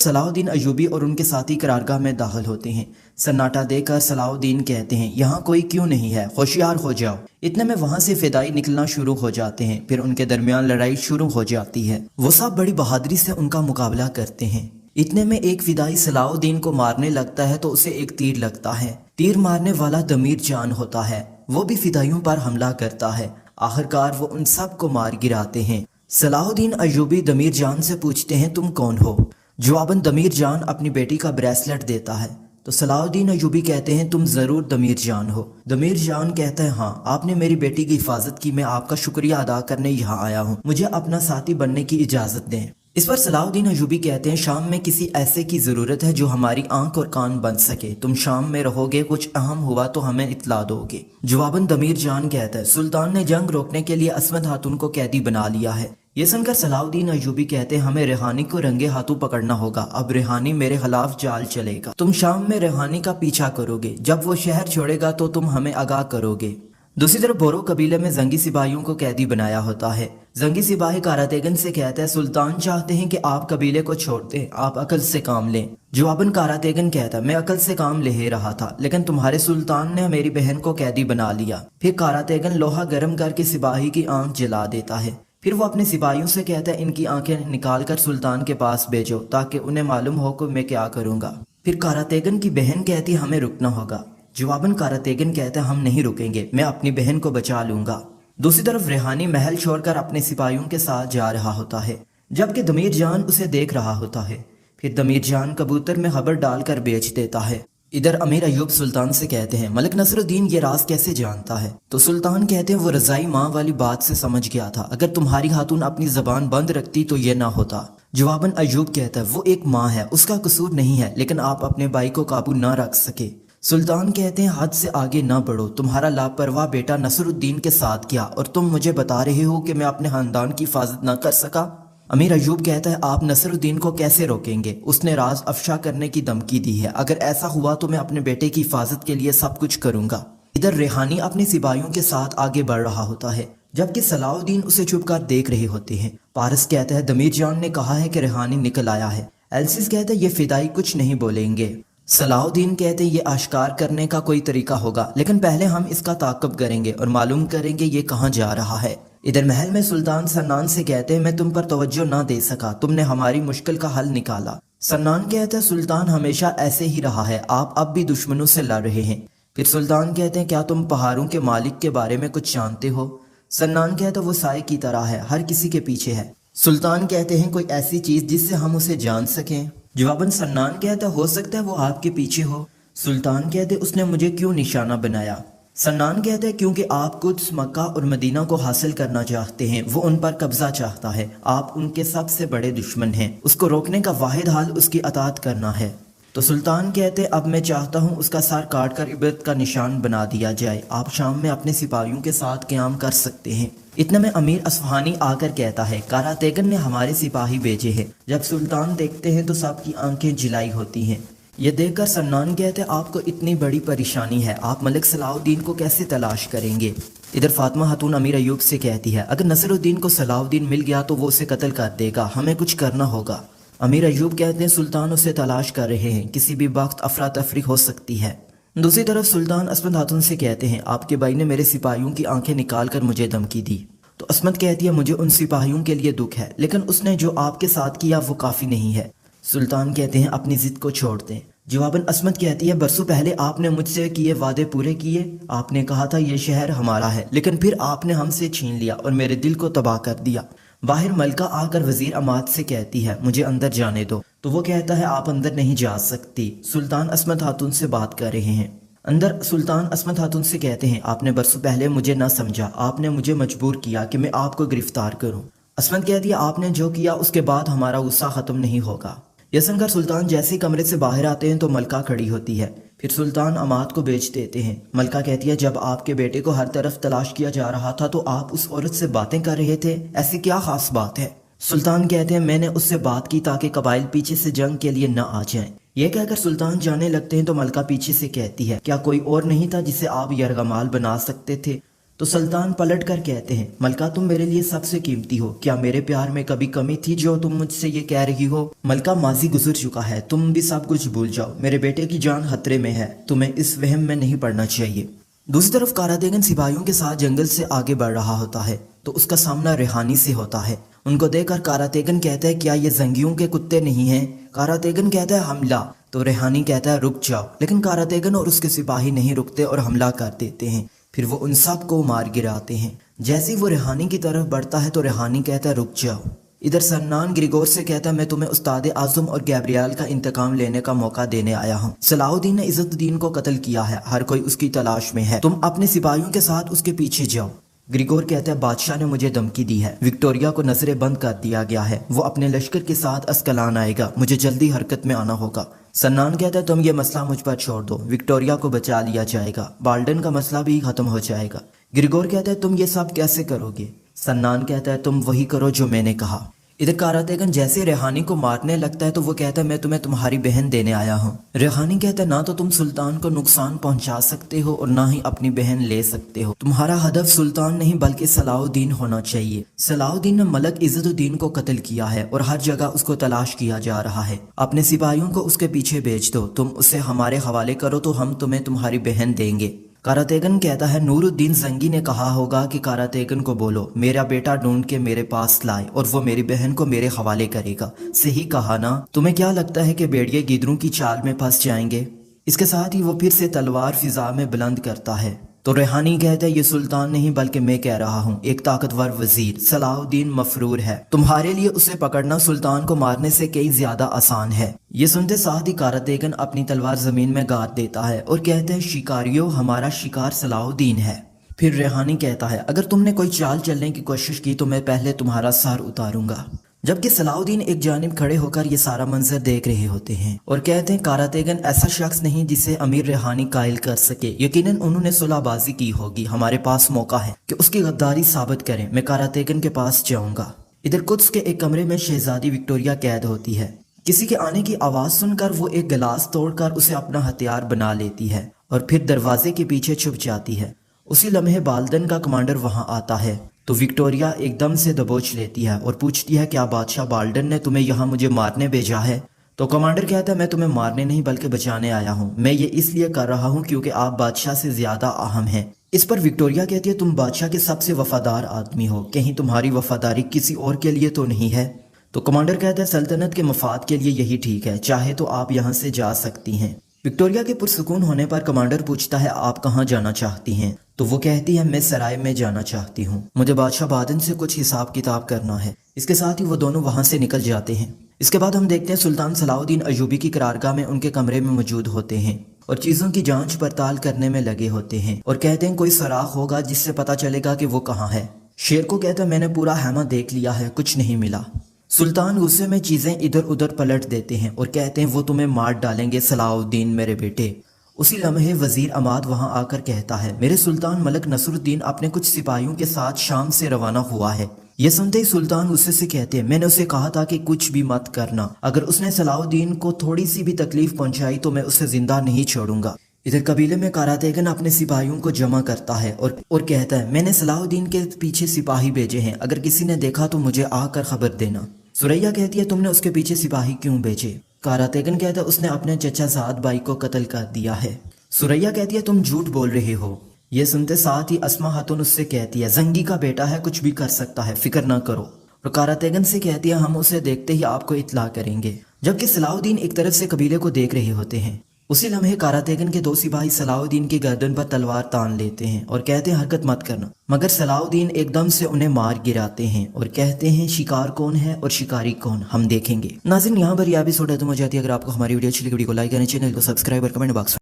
صلاح الدین ایوبی اور ان کے ساتھی قرارگاہ میں داخل ہوتے ہیں۔ سناٹا دے کر صلاح الدین کہتے ہیں یہاں کوئی کیوں نہیں ہے، ہوشیار ہو جاؤ۔ اتنے میں وہاں سے فدائی نکلنا شروع ہو جاتے ہیں، پھر ان کے درمیان لڑائی شروع ہو جاتی ہے۔ وہ سب بڑی بہادری سے ان کا مقابلہ کرتے ہیں۔ اتنے میں ایک فدائی صلاح الدین کو مارنے لگتا ہے تو اسے ایک تیر لگتا ہے۔ تیر مارنے والا دمیر جان ہوتا ہے، وہ بھی فدائیوں پر حملہ کرتا ہے۔ آخرکار وہ ان سب کو مار گراتے ہیں۔ صلاح الدین ایوبی دمیر جان سے پوچھتے ہیں تم کون ہو؟ جواباً دمیر جان اپنی بیٹی کا بریسلٹ دیتا ہے تو صلاح الدین ایوبی کہتے ہیں تم ضرور دمیر جان ہو۔ دمیر جان کہتا ہے ہاں، آپ نے میری بیٹی کی حفاظت کی، میں آپ کا شکریہ ادا کرنے یہاں آیا ہوں، مجھے اپنا ساتھی بننے کی اجازت دیں۔ اس پر صلاح الدین ایوبی کہتے ہیں شام میں کسی ایسے کی ضرورت ہے جو ہماری آنکھ اور کان بن سکے، تم شام میں رہو گے، کچھ اہم ہوا تو ہمیں اطلاع دو گے۔ جواباً دمیر جان کہتا ہے سلطان نے جنگ روکنے کے لیے عصمت خاتون کو قیدی بنا لیا ہے۔ یہ سن کر صلاح الدین ایوبی کہتے ہیں ہمیں ریحانی کو رنگے ہاتھوں پکڑنا ہوگا، اب ریحانی میرے خلاف چال چلے گا، تم شام میں ریحانی کا پیچھا کرو گے، جب وہ شہر چھوڑے گا تو تم ہمیں آگاہ کرو گے۔ دوسری طرف بورو قبیلے میں زنگی سپاہیوں کو قیدی بنایا ہوتا ہے۔ زنگی سپاہی کاراتیگن سے کہتا ہے سلطان چاہتے ہیں کہ آپ قبیلے کو چھوڑ دیں، آپ عقل سے کام لیں۔ جواباً کاراتیگن کہتا ہے میں عقل سے کام لے رہا تھا، لیکن تمہارے سلطان نے میری بہن کو قیدی بنا لیا۔ پھر کاراتیگن لوہا گرم کر کے سپاہی کی آنکھ جلا دیتا ہے۔ پھر وہ اپنے سپاہیوں سے کہتا ہے ان کی آنکھیں نکال کر سلطان کے پاس بھیجو تاکہ انہیں معلوم ہو کہ میں کیا کروں گا۔ پھر کاراتیگن کی بہن کہتی ہے ہمیں رکنا ہوگا۔ جواباً کاراتیگن کہتا ہے ہم نہیں رکیں گے، میں اپنی بہن کو بچا لوں گا۔ دوسری طرف ریحانی محل چھوڑ کر اپنے سپاہیوں کے ساتھ جا رہا ہوتا ہے، جبکہ دمیر جان اسے دیکھ رہا ہوتا ہے۔ پھر دمیر جان کبوتر میں خبر ڈال کر بیچ دیتا ہے۔ ادھر امیر ایوب سلطان سے کہتے ہیں ملک نصر الدین یہ راز کیسے جانتا ہے؟ تو سلطان کہتے ہیں وہ رضائی ماں والی بات سے سمجھ گیا تھا، اگر تمہاری خاتون اپنی زبان بند رکھتی تو یہ نہ ہوتا۔ جواباً ایوب کہتا ہے وہ ایک ماں ہے، اس کا قصور نہیں ہے، لیکن آپ اپنے بھائی کو قابو نہ رکھ سکے۔ سلطان کہتے ہیں حد سے آگے نہ بڑھو، تمہارا لاپرواہ بیٹا نصر الدین کے ساتھ کیا اور تم مجھے بتا رہے ہو کہ میں اپنے خاندان کی حفاظت نہ کر سکا۔ امیر ایوب کہتا ہے آپ نصر الدین کو کیسے روکیں گے؟ اس نے راز افشا کرنے کی دھمکی دی ہے، اگر ایسا ہوا تو میں اپنے بیٹے کی حفاظت کے لیے سب کچھ کروں گا۔ ادھر ریحانی اپنے سپاہیوں کے ساتھ آگے بڑھ رہا ہوتا ہے، جبکہ صلاح الدین اسے چھپ کر دیکھ رہے ہوتے ہیں۔ پارس کہتا ہے دمیر جان نے کہا ہے کہ ریحانی نکل آیا ہے۔ ایلسس کہتا ہے یہ فدائی کچھ نہیں بولیں گے۔ صلاح الدین کہتے ہیں یہ آشکار کرنے کا کوئی طریقہ ہوگا، لیکن پہلے ہم اس کا تعاقب کریں گے اور معلوم کریں گے یہ کہاں جا رہا ہے۔ ادھر محل میں سلطان سنان سے کہتے ہیں میں تم پر توجہ نہ دے سکا، تم نے ہماری مشکل کا حل نکالا۔ سنان کہتا ہے سلطان ہمیشہ ایسے ہی رہا ہے، آپ اب بھی دشمنوں سے لڑ رہے ہیں۔ پھر سلطان کہتے ہیں کیا تم پہاڑوں کے مالک کے بارے میں کچھ جانتے ہو؟ سنان کہتا ہے وہ سائے کی طرح ہے، ہر کسی کے پیچھے ہے۔ سلطان کہتے ہیں کوئی ایسی چیز جس سے ہم اسے جان سکیں؟ جواباً سنان کہتا ہے ہو سکتا ہے وہ آپ کے پیچھے ہو۔ سلطان کہتے اس نے مجھے کیوں نشانہ بنایا؟ سنان کہتا ہے کیونکہ آپ قدس، مکہ اور مدینہ کو حاصل کرنا چاہتے ہیں، وہ ان پر قبضہ چاہتا ہے، آپ ان کے سب سے بڑے دشمن ہیں، اس کو روکنے کا واحد حل اس کی اطاعت کرنا ہے۔ تو سلطان کہتے اب میں چاہتا ہوں اس کا سر کاٹ کر عبرت کا نشان بنا دیا جائے، آپ شام میں اپنے سپاہیوں کے ساتھ قیام کر سکتے ہیں۔ اتنے میں امیر اصفہانی آ کر کہتا ہے کاراتیگن نے ہمارے سپاہی بھیجے ہیں۔ جب سلطان دیکھتے ہیں تو سب کی آنکھیں جلائی ہوتی ہیں۔ یہ دیکھ کر سنان کہتے ہیں آپ کو اتنی بڑی پریشانی ہے، آپ ملک صلاح الدین کو کیسے تلاش کریں گے؟ ادھر فاطمہ خاتون امیر ایوب سے کہتی ہے اگر نصر الدین کو صلاح الدین مل گیا تو وہ اسے قتل کر دے گا، ہمیں کچھ کرنا ہوگا۔ امیر ایوب کہتے ہیں سلطان اسے تلاش کر رہے ہیں، کسی بھی وقت افراتفری ہو سکتی ہے۔ دوسری طرف سلطان عصمت خاتون سے کہتے ہیں آپ کے بھائی نے میرے سپاہیوں کی آنکھیں نکال کر مجھے دھمکی دی۔ تو عصمت کہتی ہے مجھے ان سپاہیوں کے لیے دکھ ہے، لیکن اس نے جو آپ کے ساتھ کیا وہ کافی نہیں ہے۔ سلطان کہتے ہیں اپنی ضد کو چھوڑ دیں۔ جواباً عصمت کہتی ہے برسوں پہلے آپ نے مجھ سے کیے وعدے پورے کیے، آپ نے کہا تھا یہ شہر ہمارا ہے، لیکن پھر آپ نے ہم سے چھین لیا اور میرے دل کو تباہ کر دیا۔ باہر ملکہ آ کر وزیر عماد سے کہتی ہے مجھے اندر جانے دو، تو وہ کہتا ہے آپ اندر نہیں جا سکتی، سلطان عصمت خاتون سے بات کر رہے ہیں۔ اندر سلطان عصمت خاتون سے کہتے ہیں آپ نے برسوں پہلے مجھے نہ سمجھا، آپ نے مجھے مجبور کیا کہ میں آپ کو گرفتار کروں۔ عصمت کہتی ہے آپ نے جو کیا اس کے بعد ہمارا غصہ ختم نہیں ہوگا۔ یہ سن کر سلطان جیسے کمرے سے باہر آتے ہیں تو ملکہ کھڑی ہوتی ہے، پھر سلطان عماد کو بیچ دیتے ہیں۔ ملکہ کہتی ہے جب آپ کے بیٹے کو ہر طرف تلاش کیا جا رہا تھا تو آپ اس عورت سے باتیں کر رہے تھے، ایسی کیا خاص بات ہے؟ سلطان کہتے ہیں میں نے اس سے بات کی تاکہ قبائل پیچھے سے جنگ کے لیے نہ آ جائیں۔ یہ کہہ کر سلطان جانے لگتے ہیں تو ملکہ پیچھے سے کہتی ہے کیا کوئی اور نہیں تھا جسے آپ یرغمال بنا سکتے تھے؟ تو سلطان پلٹ کر کہتے ہیں ملکہ تم میرے لیے سب سے قیمتی ہو، کیا میرے پیار میں کبھی کمی تھی جو تم مجھ سے یہ کہہ رہی ہو؟ ملکہ ماضی گزر چکا ہے، تم بھی سب کچھ بھول جاؤ، میرے بیٹے کی جان خطرے میں ہے، تمہیں اس وہم میں نہیں پڑنا چاہیے۔ دوسری طرف کاراتیگن سپاہیوں کے ساتھ جنگل سے آگے بڑھ رہا ہوتا ہے تو اس کا سامنا ریحانی سے ہوتا ہے۔ ان کو دیکھ کر کاراتیگن کہتا ہے کیا یہ زنگیوں کے کتے نہیں ہیں؟ کاراتیگن کہتا ہے حملہ، تو ریحانی کہتا ہے رک جاؤ، لیکن کاراتیگن اور اس کے سپاہی نہیں رکتے اور حملہ کر دیتے ہیں، پھر وہ ان سب کو مار گراتے ہیں۔ جیسے وہ ریحانی کی طرف بڑھتا ہے تو ریحانی کہتا ہے رک جاؤ۔ ادھر سنان گریگور سے کہتا ہے میں تمہیں استاد اعظم اور گیبریل کا انتقام لینے کا موقع دینے آیا ہوں۔ صلاح الدین نے عزت الدین کو قتل کیا ہے، ہر کوئی اس کی تلاش میں ہے، تم اپنے سپاہیوں کے ساتھ اس کے پیچھے جاؤ۔ گریگور کہتا ہے بادشاہ نے مجھے دھمکی دی ہے، وکٹوریا کو نظریں بند کر دیا گیا ہے، وہ اپنے لشکر کے ساتھ اسکلان آئے گا، مجھے جلدی حرکت میں آنا ہوگا۔ سنان کہتا ہے تم یہ مسئلہ مجھ پر چھوڑ دو، وکٹوریا کو بچا لیا جائے گا، بالڈن کا مسئلہ بھی ختم ہو جائے گا۔ گریگور کہتا ہے تم یہ سب کیسے کرو گے؟ سنان کہتا ہے تم وہی کرو جو میں نے کہا۔ ادھر کاراتیگن جیسے ریحانی کو مارنے لگتا ہے تو وہ کہتا ہے میں تمہیں تمہاری بہن دینے آیا ہوں۔ ریحانی کہتا ہے نہ تو تم سلطان کو نقصان پہنچا سکتے ہو اور نہ ہی اپنی بہن لے سکتے ہو، تمہارا ہدف سلطان نہیں بلکہ صلاح الدین ہونا چاہیے۔ صلاح الدین نے ملک عزت الدین کو قتل کیا ہے اور ہر جگہ اس کو تلاش کیا جا رہا ہے، اپنے سپاہیوں کو اس کے پیچھے بھیج دو، تم اسے ہمارے حوالے کرو تو ہم تمہیں تمہاری بہن دیں گے۔ کاراتیگن کہتا ہے نور الدین زنگی نے کہا ہوگا کہ کاراتیگن کو بولو میرا بیٹا ڈھونڈ کے میرے پاس لائے اور وہ میری بہن کو میرے حوالے کرے گا۔ صحیح کہا نا؟ تمہیں کیا لگتا ہے کہ بھیڑیے گیدڑوں کی چال میں پھنس جائیں گے؟ اس کے ساتھ ہی وہ پھر سے تلوار فضا میں بلند کرتا ہے تو ریحانی کہتا ہے یہ سلطان نہیں بلکہ میں کہہ رہا ہوں، ایک طاقتور وزیر صلاح الدین مفرور ہے، تمہارے لیے اسے پکڑنا سلطان کو مارنے سے کئی زیادہ آسان ہے۔ یہ سنتے ساتھ ہی کاراتیگن اپنی تلوار زمین میں گاڑ دیتا ہے اور کہتا ہے شکاریوں ہمارا شکار صلاح الدین ہے۔ پھر ریحانی کہتا ہے اگر تم نے کوئی چال چلنے کی کوشش کی تو میں پہلے تمہارا سر اتاروں گا، جبکہ صلاح الدین ایک جانب کھڑے ہو کر یہ سارا منظر دیکھ رہے ہوتے ہیں اور کہتے ہیں کاراتیگن ایسا شخص نہیں جسے امیر ریحانی قائل کر سکے، یقیناً انہوں نے صلح بازی کی ہوگی، ہمارے پاس موقع ہے کہ اس کی غداری ثابت کریں، میں کاراتیگن کے پاس جاؤں گا۔ ادھر قدس کے ایک کمرے میں شہزادی وکٹوریا قید ہوتی ہے، کسی کے آنے کی آواز سن کر وہ ایک گلاس توڑ کر اسے اپنا ہتھیار بنا لیتی ہے اور پھر دروازے کے پیچھے چھپ جاتی ہے۔ اسی لمحے بالدن کا کمانڈر وہاں آتا ہے تو وکٹوریا ایک دم سے دبوچ لیتی ہے اور پوچھتی ہے کیا بادشاہ بالڈن نے تمہیں یہاں مجھے مارنے بھیجا ہے؟ تو کمانڈر کہتا ہے میں تمہیں مارنے نہیں بلکہ بچانے آیا ہوں، میں یہ اس لیے کر رہا ہوں کیونکہ آپ بادشاہ سے زیادہ اہم ہیں۔ اس پر وکٹوریا کہتی ہے تم بادشاہ کے سب سے وفادار آدمی ہو، کہیں تمہاری وفاداری کسی اور کے لیے تو نہیں ہے؟ تو کمانڈر کہتا ہے سلطنت کے مفاد کے لیے یہی ٹھیک ہے، چاہے تو آپ یہاں سے جا سکتی ہیں۔ وکٹوریا کے پرسکون ہونے پر کمانڈر پوچھتا ہے آپ کہاں جانا چاہتی ہیں؟ تو وہ کہتی ہے میں سرائے میں جانا چاہتی ہوں، مجھے بادشاہ بادن سے کچھ حساب کتاب کرنا ہے۔ اس کے ساتھ ہی وہ دونوں وہاں سے نکل جاتے ہیں۔ اس کے بعد ہم دیکھتے ہیں سلطان صلاح الدین ایوبی کی قرارگاہ میں ان کے کمرے میں موجود ہوتے ہیں اور چیزوں کی جانچ پڑتال کرنے میں لگے ہوتے ہیں اور کہتے ہیں کوئی سراغ ہوگا جس سے پتہ چلے گا کہ وہ کہاں ہے۔ شیر کو کہتا ہے میں نے پورا خیمہ دیکھ لیا ہے، کچھ نہیں ملا۔ سلطان غصے میں چیزیں ادھر ادھر پلٹ دیتے ہیں اور کہتے ہیں وہ تمہیں مار ڈالیں گے صلاح الدین میرے بیٹے۔ اسی لمحے وزیر عماد وہاں آ کر کہتا ہے میرے سلطان ملک نصر الدین اپنے کچھ سپاہیوں کے ساتھ شام سے روانہ ہوا ہے۔ یہ سنتے ہی سلطان غصے سے کہتے ہیں میں نے اسے کہا تھا کہ کچھ بھی مت کرنا، اگر اس نے صلاح الدین کو تھوڑی سی بھی تکلیف پہنچائی تو میں اسے زندہ نہیں چھوڑوں گا۔ ادھر قبیلے میں کاراتیگن اپنے سپاہیوں کو جمع کرتا ہے اور کہتا ہے میں نے صلاح الدین کے پیچھے سپاہی بھیجے ہیں، اگر کسی نے دیکھا تو مجھے آ کر خبر دینا۔ سوریا کہتی ہے تم نے اس کے پیچھے سپاہی کیوں بھیجے؟ کاراتیگن کہتا ہے اس نے اپنے چچا زاد بھائی کو قتل کر دیا ہے۔ سوریا کہتی ہے تم جھوٹ بول رہے ہو۔ یہ سنتے ساتھ ہی اسما خاتون اس سے کہتی ہے زنگی کا بیٹا ہے، کچھ بھی کر سکتا ہے، فکر نہ کرو۔ اور کاراتیگن سے کہتی ہے ہم اسے دیکھتے ہی آپ کو اطلاع کریں گے، جبکہ صلاح الدین ایک طرف سے قبیلے کو دیکھ رہے ہوتے ہیں۔ اسی لمحے کاراتیگن کے دو سپاہی صلاح الدین کی گردن پر تلوار تان لیتے ہیں اور کہتے ہیں حرکت مت کرنا، مگر صلاح الدین ایک دم سے انہیں مار گراتے ہیں اور کہتے ہیں شکار کون ہے اور شکاری کون، ہم دیکھیں گے۔ ناظرین یہاں پر یہ ایپیسوڈ ختم ہو جاتی ہے۔ اگر آپ کو ہماری ویڈیو اچھی لگی ویڈیو کو لائک کریں، چینل کو سبسکرائب اور کمنٹ باکس